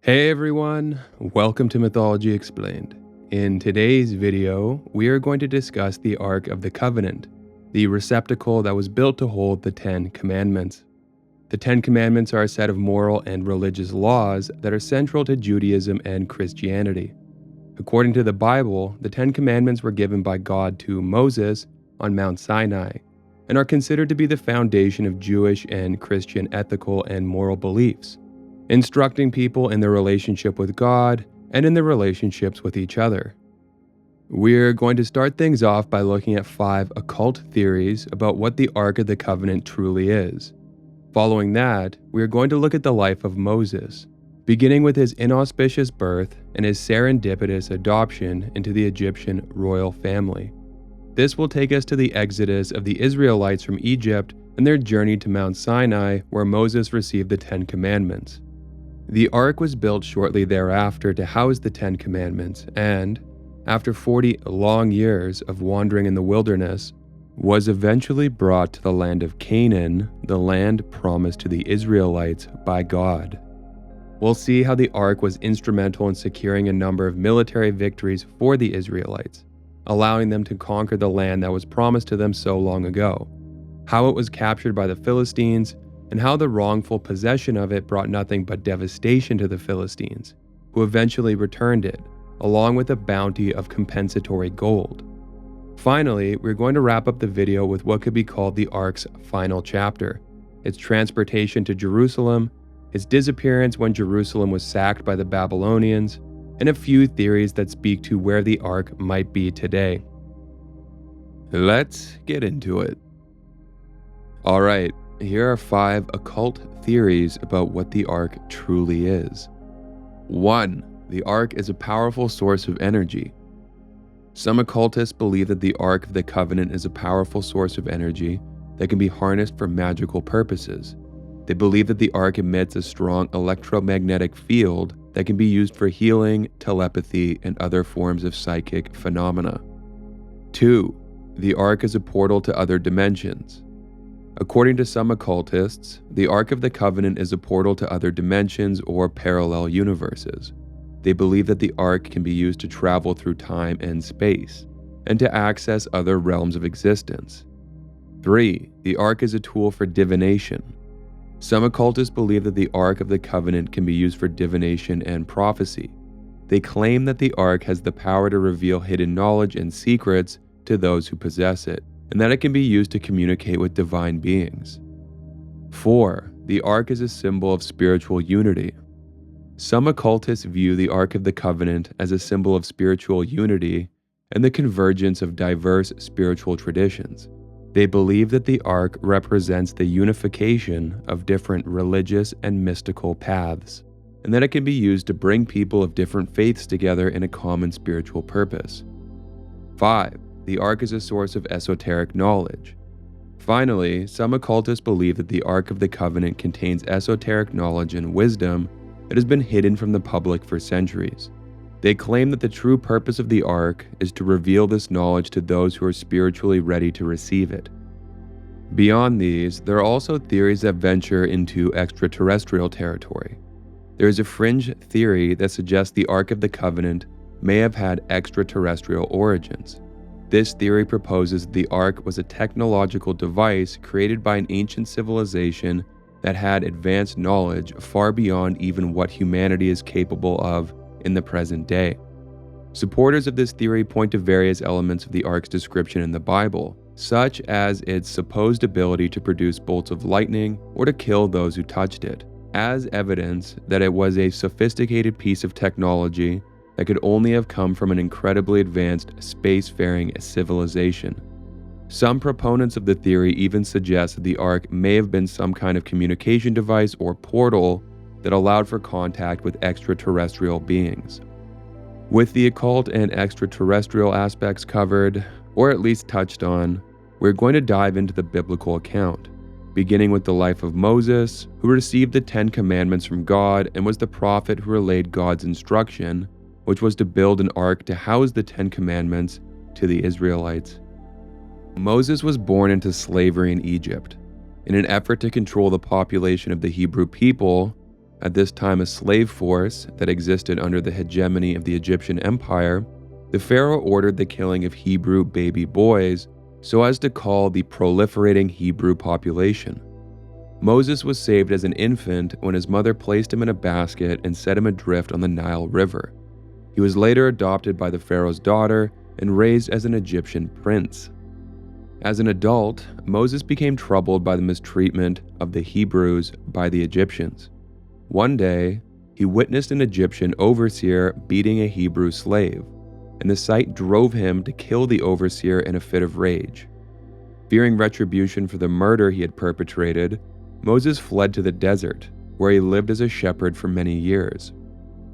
Hey everyone, welcome to Mythology Explained. In today's video, we are going to discuss the Ark of the Covenant, the receptacle that was built to hold the 10 Commandments. The 10 Commandments are a set of moral and religious laws that are central to Judaism and Christianity. According to the Bible, the 10 Commandments were given by God to Moses on Mount Sinai and are considered to be the foundation of Jewish and Christian ethical and moral beliefs, instructing people in their relationship with God and in their relationships with each other. We're going to start things off by looking at 5 occult theories about what the Ark of the Covenant truly is. Following that, we're going to look at the life of Moses, beginning with his inauspicious birth and his serendipitous adoption into the Egyptian royal family. This will take us to the exodus of the Israelites from Egypt and their journey to Mount Sinai, where Moses received the 10 Commandments. The Ark was built shortly thereafter to house the 10 Commandments and, after 40 long years of wandering in the wilderness, was eventually brought to the land of Canaan, the land promised to the Israelites by God. We'll see how the Ark was instrumental in securing a number of military victories for the Israelites, allowing them to conquer the land that was promised to them so long ago, how it was captured by the Philistines, and how the wrongful possession of it brought nothing but devastation to the Philistines, who eventually returned it, along with a bounty of compensatory gold. Finally, we're going to wrap up the video with what could be called the Ark's final chapter, its transportation to Jerusalem, its disappearance when Jerusalem was sacked by the Babylonians, and a few theories that speak to where the Ark might be today. Let's get into it. Alright, here are 5 occult theories about what the Ark truly is. 1. The Ark is a powerful source of energy. Some occultists believe that the Ark of the Covenant is a powerful source of energy that can be harnessed for magical purposes. They believe that the Ark emits a strong electromagnetic field that can be used for healing, telepathy, and other forms of psychic phenomena. 2. The Ark is a portal to other dimensions. According to some occultists, the Ark of the Covenant is a portal to other dimensions or parallel universes. They believe that the Ark can be used to travel through time and space, and to access other realms of existence. 3. The Ark is a tool for divination. Some occultists believe that the Ark of the Covenant can be used for divination and prophecy. They claim that the Ark has the power to reveal hidden knowledge and secrets to those who possess it, and that it can be used to communicate with divine beings. 4. The Ark is a symbol of spiritual unity. Some occultists view the Ark of the Covenant as a symbol of spiritual unity and the convergence of diverse spiritual traditions. They believe that the Ark represents the unification of different religious and mystical paths, and that it can be used to bring people of different faiths together in a common spiritual purpose. 5. The Ark is a source of esoteric knowledge. Finally, some occultists believe that the Ark of the Covenant contains esoteric knowledge and wisdom that has been hidden from the public for centuries. They claim that the true purpose of the Ark is to reveal this knowledge to those who are spiritually ready to receive it. Beyond these, there are also theories that venture into extraterrestrial territory. There is a fringe theory that suggests the Ark of the Covenant may have had extraterrestrial origins. This theory proposes that the Ark was a technological device created by an ancient civilization that had advanced knowledge far beyond even what humanity is capable of in the present day. Supporters of this theory point to various elements of the Ark's description in the Bible, such as its supposed ability to produce bolts of lightning or to kill those who touched it, as evidence that it was a sophisticated piece of technology that could only have come from an incredibly advanced spacefaring civilization. Some proponents of the theory even suggest that the Ark may have been some kind of communication device or portal that allowed for contact with extraterrestrial beings. With the occult and extraterrestrial aspects covered, or at least touched on, we're going to dive into the biblical account, beginning with the life of Moses, who received the 10 Commandments from God and was the prophet who relayed God's instruction, which was to build an ark to house the 10 Commandments to the Israelites. Moses was born into slavery in Egypt. In an effort to control the population of the Hebrew people, at this time a slave force that existed under the hegemony of the Egyptian Empire, the pharaoh ordered the killing of Hebrew baby boys so as to call the proliferating Hebrew population. Moses was saved as an infant when his mother placed him in a basket and set him adrift on the Nile River. He was later adopted by the pharaoh's daughter and raised as an Egyptian prince. As an adult, Moses became troubled by the mistreatment of the Hebrews by the Egyptians. One day, he witnessed an Egyptian overseer beating a Hebrew slave, and the sight drove him to kill the overseer in a fit of rage. Fearing retribution for the murder he had perpetrated, Moses fled to the desert, where he lived as a shepherd for many years.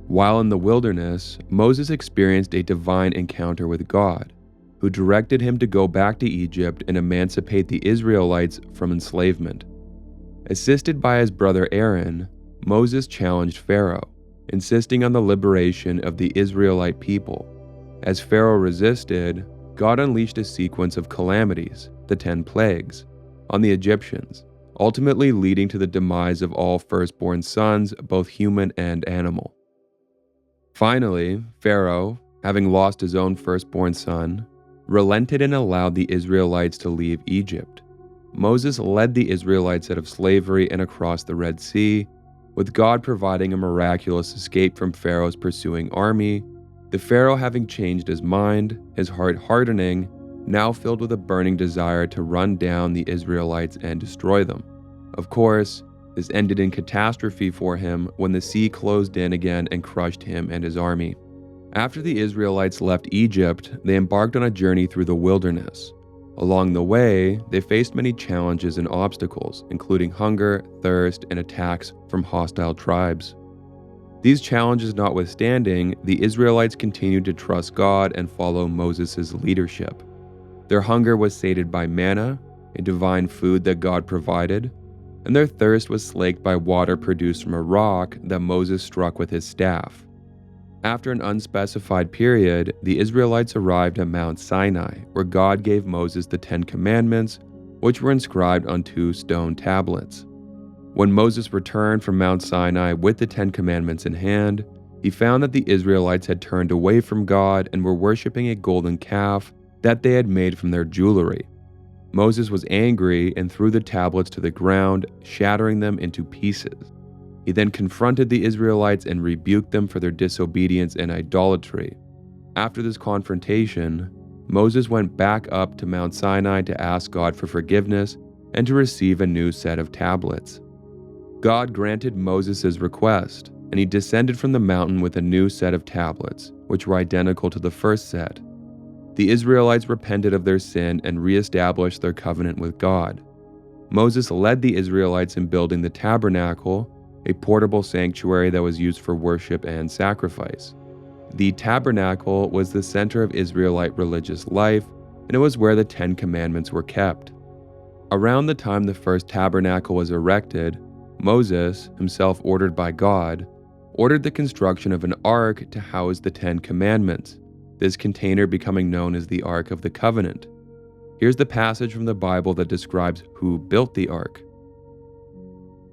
While in the wilderness, Moses experienced a divine encounter with God, who directed him to go back to Egypt and emancipate the Israelites from enslavement. Assisted by his brother Aaron, Moses challenged Pharaoh, insisting on the liberation of the Israelite people. As Pharaoh resisted, God unleashed a sequence of calamities, the 10 plagues, on the Egyptians, ultimately leading to the demise of all firstborn sons, both human and animal. Finally, Pharaoh, having lost his own firstborn son, relented and allowed the Israelites to leave Egypt. Moses led the Israelites out of slavery and across the Red Sea, with God providing a miraculous escape from Pharaoh's pursuing army. The Pharaoh, having changed his mind, his heart hardening, now filled with a burning desire to run down the Israelites and destroy them. Of course, this ended in catastrophe for him when the sea closed in again and crushed him and his army. After the Israelites left Egypt, they embarked on a journey through the wilderness. Along the way, they faced many challenges and obstacles, including hunger, thirst, and attacks from hostile tribes. These challenges notwithstanding, the Israelites continued to trust God and follow Moses' leadership. Their hunger was sated by manna, a divine food that God provided, and their thirst was slaked by water produced from a rock that Moses struck with his staff. After an unspecified period, the Israelites arrived at Mount Sinai, where God gave Moses the 10 Commandments, which were inscribed on 2 stone tablets. When Moses returned from Mount Sinai with the 10 Commandments in hand, he found that the Israelites had turned away from God and were worshiping a golden calf that they had made from their jewelry. Moses was angry and threw the tablets to the ground, shattering them into pieces. He then confronted the Israelites and rebuked them for their disobedience and idolatry. After this confrontation, Moses went back up to Mount Sinai to ask God for forgiveness and to receive a new set of tablets. God granted Moses' request, and he descended from the mountain with a new set of tablets, which were identical to the first set. The Israelites repented of their sin and reestablished their covenant with God. Moses led the Israelites in building the tabernacle, a portable sanctuary that was used for worship and sacrifice. The tabernacle was the center of Israelite religious life, and it was where the 10 Commandments were kept. Around the time the first tabernacle was erected, Moses, himself ordered by God, ordered the construction of an ark to house the 10 Commandments, this container becoming known as the Ark of the Covenant. Here's the passage from the Bible that describes who built the ark.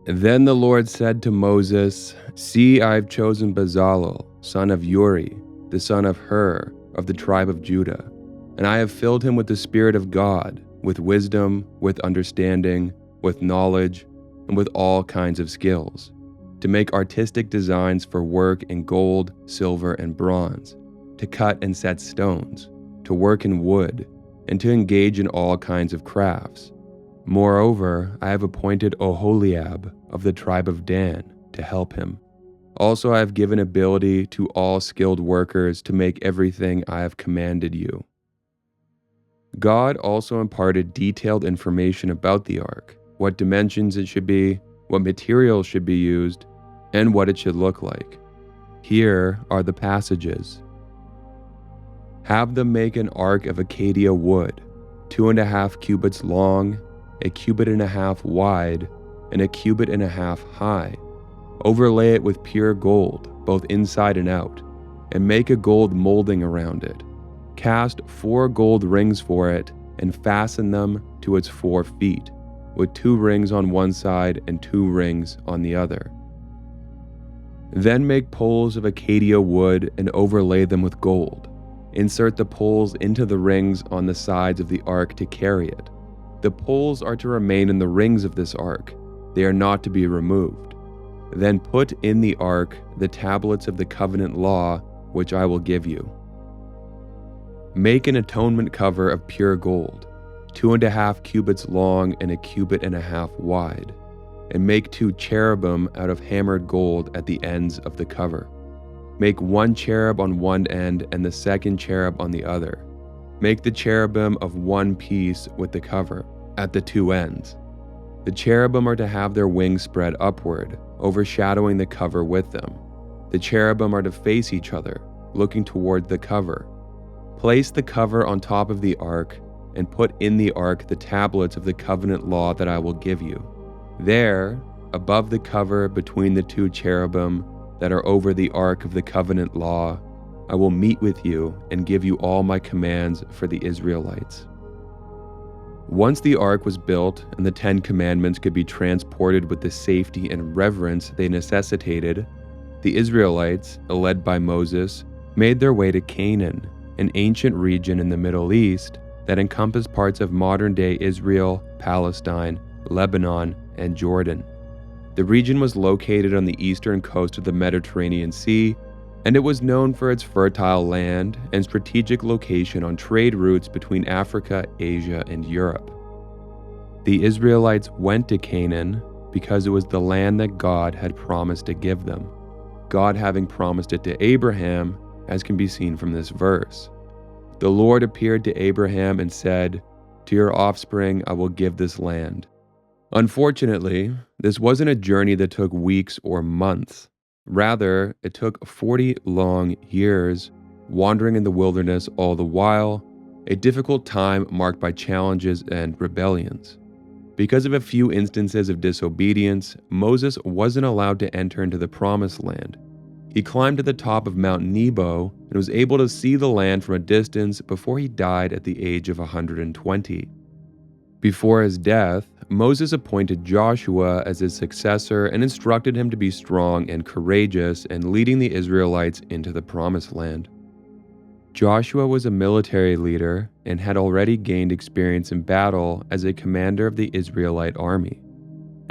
Then the Lord said to Moses, "See, I have chosen Bezalel, son of Uri, the son of Hur, of the tribe of Judah, and I have filled him with the Spirit of God, with wisdom, with understanding, with knowledge, and with all kinds of skills, to make artistic designs for work in gold, silver, and bronze, to cut and set stones, to work in wood, and to engage in all kinds of crafts. Moreover, I have appointed Oholiab of the tribe of Dan to help him. Also, I have given ability to all skilled workers to make everything I have commanded you." God also imparted detailed information about the ark, what dimensions it should be, what materials should be used, and what it should look like. Here are the passages. Have them make an ark of acacia wood, 2.5 cubits long, 1.5 cubits wide, and 1.5 cubits high. Overlay it with pure gold, both inside and out, and make a gold molding around it. Cast 4 gold rings for it, and fasten them to its 4 feet, with 2 rings on one side and 2 rings on the other. Then make poles of acacia wood and overlay them with gold. Insert the poles into the rings on the sides of the ark to carry it. The poles are to remain in the rings of this ark. They are not to be removed. Then put in the ark the tablets of the covenant law, which I will give you. Make an atonement cover of pure gold, 2.5 cubits long and 1.5 cubits wide, and make 2 cherubim out of hammered gold at the ends of the cover. Make 1 cherub on one end and the second cherub on the other. Make the cherubim of one piece with the cover, at the 2 ends. The cherubim are to have their wings spread upward, overshadowing the cover with them. The cherubim are to face each other, looking toward the cover. Place the cover on top of the ark, and put in the ark the tablets of the covenant law that I will give you. There, above the cover between the 2 cherubim that are over the ark of the covenant law, I will meet with you and give you all my commands for the Israelites. Once the ark was built and the 10 commandments could be transported with the safety and reverence they necessitated, the Israelites, led by Moses, made their way to Canaan, an ancient region in the Middle East that encompassed parts of modern-day Israel, Palestine, Lebanon, and Jordan. The region was located on the eastern coast of the Mediterranean Sea, and it was known for its fertile land and strategic location on trade routes between Africa, Asia, and Europe. The Israelites went to Canaan because it was the land that God had promised to give them, God having promised it to Abraham, as can be seen from this verse. The Lord appeared to Abraham and said, "To your offspring I will give this land." Unfortunately, this wasn't a journey that took weeks or months. Rather, it took 40 long years, wandering in the wilderness all the while, a difficult time marked by challenges and rebellions. Because of a few instances of disobedience, Moses wasn't allowed to enter into the Promised Land. He climbed to the top of Mount Nebo and was able to see the land from a distance before he died at the age of 120. Before his death, Moses appointed Joshua as his successor and instructed him to be strong and courageous in leading the Israelites into the Promised Land. Joshua was a military leader and had already gained experience in battle as a commander of the Israelite army.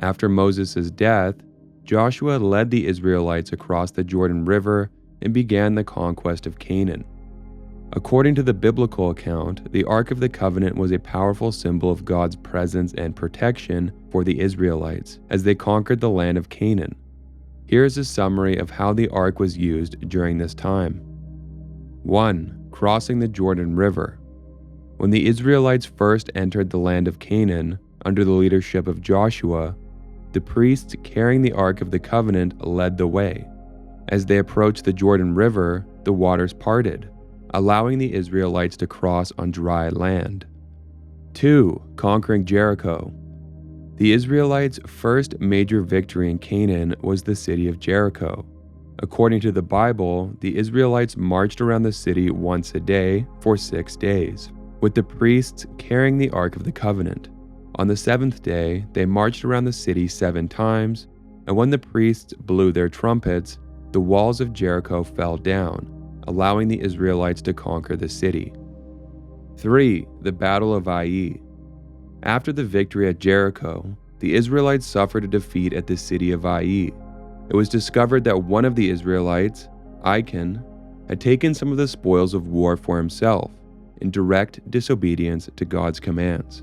After Moses' death, Joshua led the Israelites across the Jordan River and began the conquest of Canaan. According to the biblical account, the Ark of the Covenant was a powerful symbol of God's presence and protection for the Israelites as they conquered the land of Canaan. Here is a summary of how the Ark was used during this time. 1. Crossing the Jordan River. When the Israelites first entered the land of Canaan under the leadership of Joshua, the priests carrying the Ark of the Covenant led the way. As they approached the Jordan River, the waters parted, allowing the Israelites to cross on dry land. 2. Conquering Jericho. The Israelites' first major victory in Canaan was the city of Jericho. According to the Bible, the Israelites marched around the city once a day for 6 days, with the priests carrying the Ark of the Covenant. On the 7th day, they marched around the city 7 times, and when the priests blew their trumpets, the walls of Jericho fell down, allowing the Israelites to conquer the city. 3. The Battle of Ai. After the victory at Jericho, the Israelites suffered a defeat at the city of Ai. It was discovered that one of the Israelites, Achan, had taken some of the spoils of war for himself, in direct disobedience to God's commands.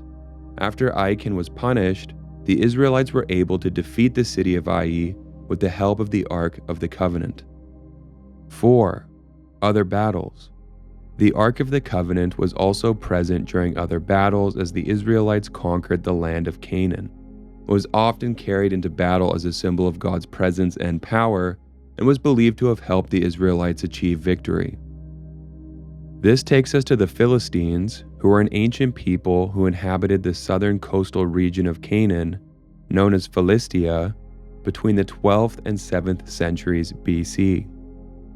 After Achan was punished, the Israelites were able to defeat the city of Ai with the help of the Ark of the Covenant. 4. Other battles. The Ark of the Covenant was also present during other battles as the Israelites conquered the land of Canaan. It was often carried into battle as a symbol of God's presence and power, and was believed to have helped the Israelites achieve victory. This takes us to the Philistines, who were an ancient people who inhabited the southern coastal region of Canaan, known as Philistia, between the 12th and 7th centuries BC.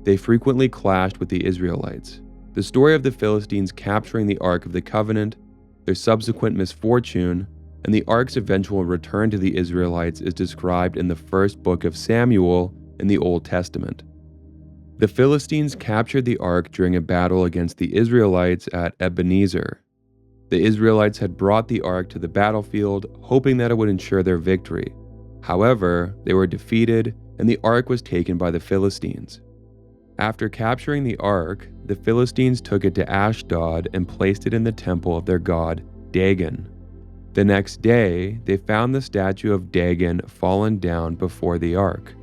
They frequently clashed with the Israelites. The story of the Philistines capturing the Ark of the Covenant, their subsequent misfortune, and the Ark's eventual return to the Israelites is described in the first book of Samuel in the Old Testament. The Philistines captured the ark during a battle against the Israelites at Ebenezer. The Israelites had brought the ark to the battlefield, hoping that it would ensure their victory. However, they were defeated, and the ark was taken by the Philistines. After capturing the ark, the Philistines took it to Ashdod and placed it in the temple of their god, Dagon. The next day, they found the statue of Dagon fallen down before the ark.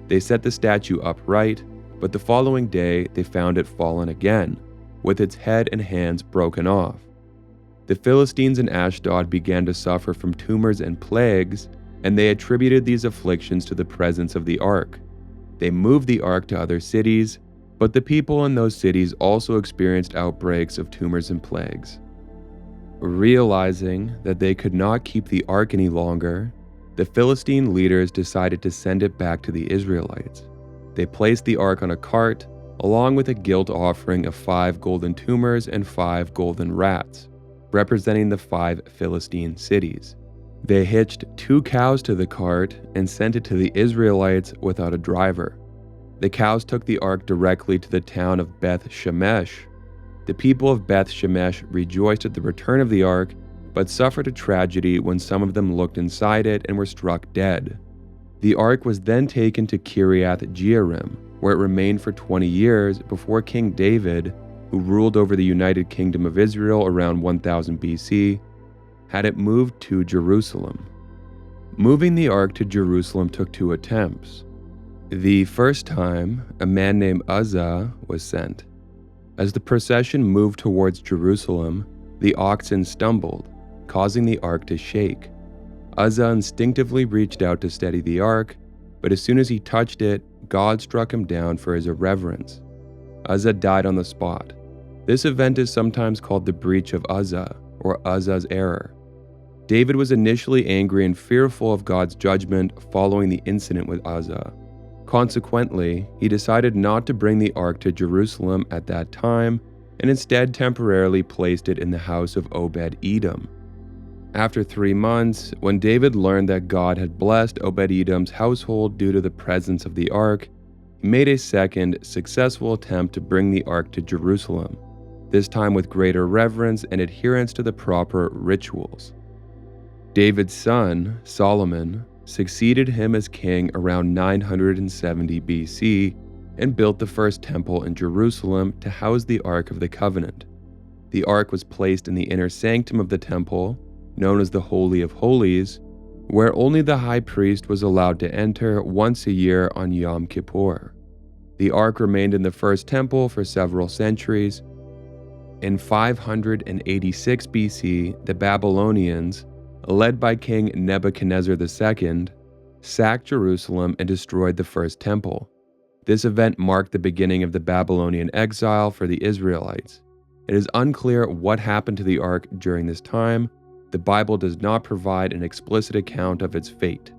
They set the statue upright, but the following day they found it fallen again, with its head and hands broken off. The Philistines in Ashdod began to suffer from tumors and plagues, and they attributed these afflictions to the presence of the ark. They moved the ark to other cities, but the people in those cities also experienced outbreaks of tumors and plagues. Realizing that they could not keep the ark any longer, the Philistine leaders decided to send it back to the Israelites. They placed the ark on a cart, along with a guilt offering of 5 golden tumors and 5 golden rats, representing the 5 Philistine cities. They hitched 2 cows to the cart and sent it to the Israelites without a driver. The cows took the ark directly to the town of Beth Shemesh. The people of Beth Shemesh rejoiced at the return of the ark, but suffered a tragedy when some of them looked inside it and were struck dead. The ark was then taken to Kiriath Jearim, where it remained for 20 years before King David, who ruled over the United Kingdom of Israel around 1000 BC, had it moved to Jerusalem. Moving the ark to Jerusalem took 2 attempts. The first time, a man named Uzzah was sent. As the procession moved towards Jerusalem, the oxen stumbled, causing the ark to shake. Uzzah instinctively reached out to steady the ark, but as soon as he touched it, God struck him down for his irreverence. Uzzah died on the spot. This event is sometimes called the breach of Uzzah, or Uzzah's error. David was initially angry and fearful of God's judgment following the incident with Uzzah. Consequently, he decided not to bring the ark to Jerusalem at that time, and instead temporarily placed it in the house of Obed-Edom. After 3 months, when David learned that God had blessed Obed-Edom's household due to the presence of the ark, he made a second, successful attempt to bring the ark to Jerusalem, this time with greater reverence and adherence to the proper rituals. David's son, Solomon, succeeded him as king around 970 BC and built the first temple in Jerusalem to house the Ark of the Covenant. The ark was placed in the inner sanctum of the temple, known as the Holy of Holies, where only the high priest was allowed to enter once a year on Yom Kippur. The ark remained in the first temple for several centuries. In 586 BC, the Babylonians, led by King Nebuchadnezzar II, sacked Jerusalem and destroyed the first temple. This event marked the beginning of the Babylonian exile for the Israelites. It is unclear what happened to the ark during this time. The Bible does not provide an explicit account of its fate.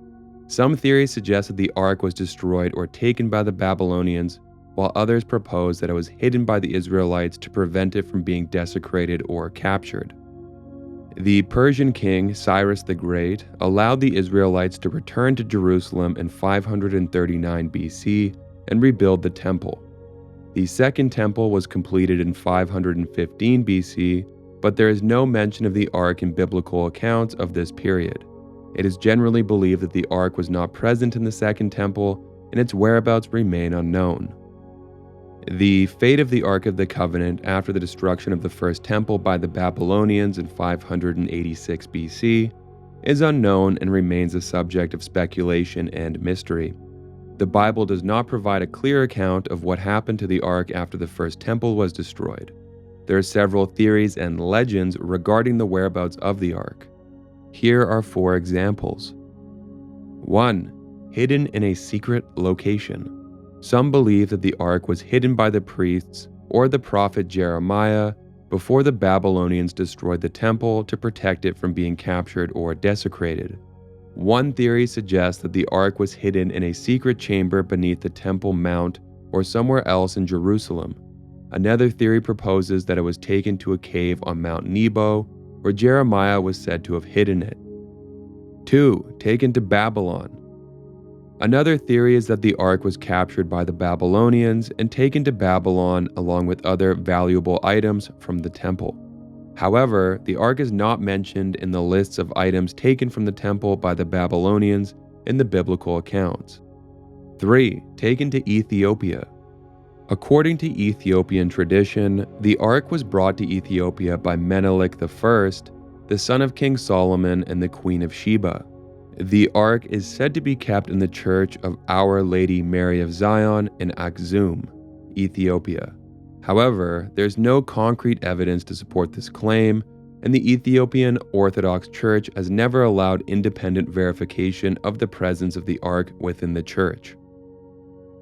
Some theories suggest that the ark was destroyed or taken by the Babylonians, while others propose that it was hidden by the Israelites to prevent it from being desecrated or captured. The Persian king Cyrus the Great allowed the Israelites to return to Jerusalem in 539 BC and rebuild the temple. The second temple was completed in 515 BC, but there is no mention of the ark in biblical accounts of this period. It is generally believed that the ark was not present in the second temple, and its whereabouts remain unknown. The fate of the Ark of the Covenant after the destruction of the first temple by the Babylonians in 586 BC is unknown and remains a subject of speculation and mystery. The Bible does not provide a clear account of what happened to the ark after the first temple was destroyed. There are several theories and legends regarding the whereabouts of the ark. Here are 4 examples. 1. Hidden in a secret location. Some believe that the ark was hidden by the priests or the prophet Jeremiah before the Babylonians destroyed the temple to protect it from being captured or desecrated. One theory suggests that the ark was hidden in a secret chamber beneath the Temple Mount or somewhere else in Jerusalem. Another theory proposes that it was taken to a cave on Mount Nebo, where Jeremiah was said to have hidden it. 2. Taken to Babylon. Another theory is that the ark was captured by the Babylonians and taken to Babylon along with other valuable items from the temple. However, the ark is not mentioned in the lists of items taken from the temple by the Babylonians in the biblical accounts. 3. Taken to Ethiopia. According to Ethiopian tradition, the ark was brought to Ethiopia by Menelik I, the son of King Solomon and the Queen of Sheba. The ark is said to be kept in the church of Our Lady Mary of Zion in Aksum, Ethiopia. However, there's no concrete evidence to support this claim, and the Ethiopian Orthodox Church has never allowed independent verification of the presence of the ark within the church.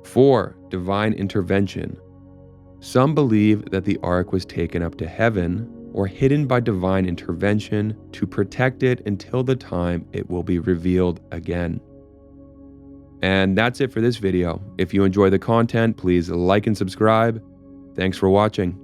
4. Divine intervention. Some believe that the ark was taken up to heaven or hidden by divine intervention to protect it until the time it will be revealed again. And that's it for this video. If you enjoy the content, please like and subscribe. Thanks for watching.